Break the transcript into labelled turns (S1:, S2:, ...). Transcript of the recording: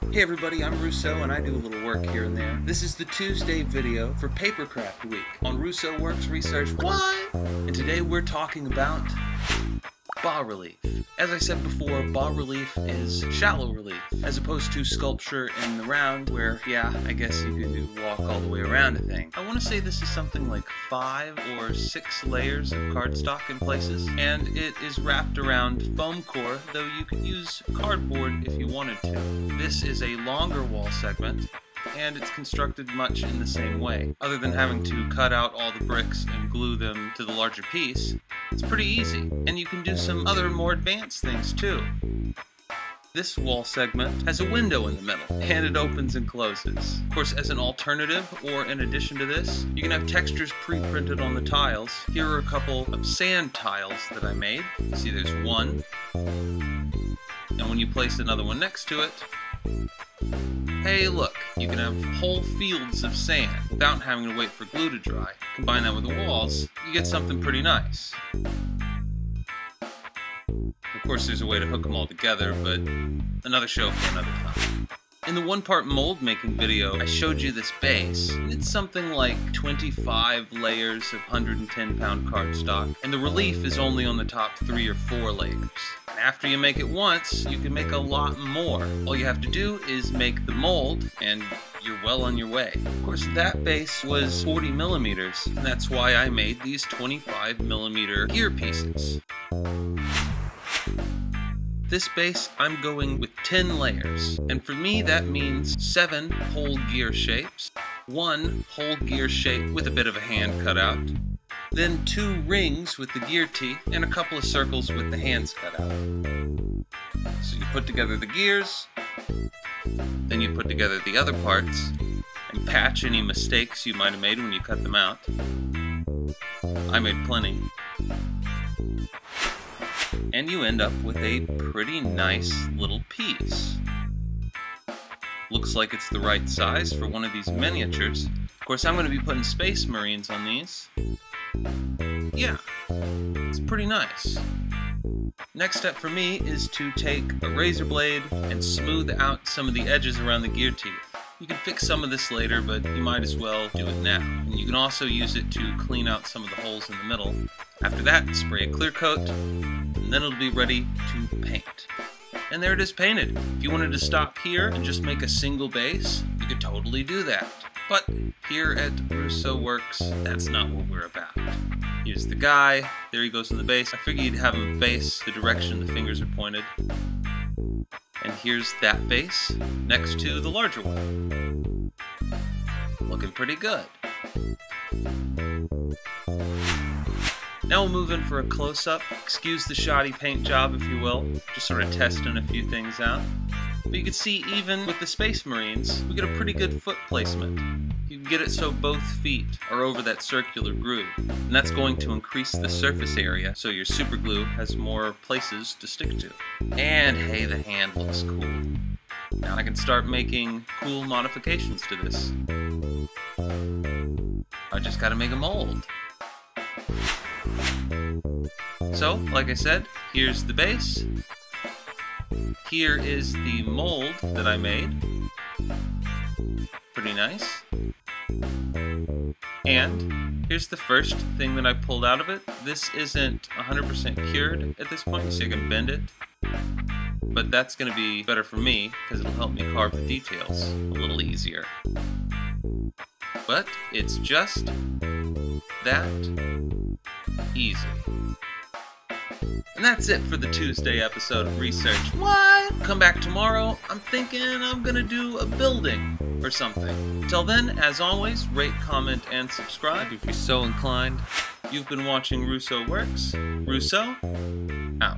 S1: Hey everybody, I'm Russo and I do a little work here and there. This is the Tuesday video for Papercraft Week on Russo Works Research. What? And today we're talking about bas-relief. As I said before, bas-relief is shallow relief, as opposed to sculpture in the round, where, yeah, I guess you could walk all the way around a thing. I want to say this is something like 5 or 6 layers of cardstock in places, and it is wrapped around foam core, though you could use cardboard if you wanted to. This is a longer wall segment, and it's constructed much in the same way. Other than having to cut out all the bricks and glue them to the larger piece, it's pretty easy, and you can do some other more advanced things too. This wall segment has a window in the middle, and it opens and closes. Of course, as an alternative, or in addition to this, you can have textures pre-printed on the tiles. Here are a couple of sand tiles that I made. You see there's one, and when you place another one next to it, hey look, you can have whole fields of sand without having to wait for glue to dry. Combine that with the walls, you get something pretty nice. Of course there's a way to hook them all together, but another show for another time. In the one-part mold making video, I showed you this base, and it's something like 25 layers of 110-pound cardstock, and the relief is only on the top 3 or 4 layers. And after you make it once, you can make a lot more. All you have to do is make the mold, and you're well on your way. Of course, that base was 40 millimeters, and that's why I made these 25 millimeter gear pieces. This base, I'm going with 10 layers, and for me that means 7 whole gear shapes, 1 whole gear shape with a bit of a hand cut out, then 2 rings with the gear teeth, and a couple of circles with the hands cut out. So you put together the gears, then you put together the other parts, and patch any mistakes you might have made when you cut them out. I made plenty. And you end up with a pretty nice little piece. Looks like it's the right size for one of these miniatures. Of course, I'm going to be putting Space Marines on these. Yeah, it's pretty nice. Next step for me is to take a razor blade and smooth out some of the edges around the gear teeth. You can fix some of this later, but you might as well do it now. And you can also use it to clean out some of the holes in the middle. After that, spray a clear coat, and then it'll be ready to paint. And there it is painted. If you wanted to stop here and just make a single base, you could totally do that. But here at Russo Works, that's not what we're about. Here's the guy, there he goes in the base. I figured you'd have him face the direction the fingers are pointed. And here's that base next to the larger one. Looking pretty good. Now we'll move in for a close-up. Excuse the shoddy paint job, if you will. Just sort of testing a few things out. But you can see even with the Space Marines, we get a pretty good foot placement. You can get it so both feet are over that circular groove. And that's going to increase the surface area, so your super glue has more places to stick to. And hey, the hand looks cool. Now I can start making cool modifications to this. I just gotta make a mold. So, like I said, here's the base. Here is the mold that I made. Pretty nice. And here's the first thing that I pulled out of it. This isn't 100% cured at this point, so you can bend it. But that's going to be better for me, because it'll help me carve the details a little easier. But it's just that easy. And that's it for the Tuesday episode of Research. What? Come back tomorrow. I'm thinking I'm gonna do a building or something. Till then, as always, rate, comment, and subscribe if you're so inclined. You've been watching Russo Works. Russo, out.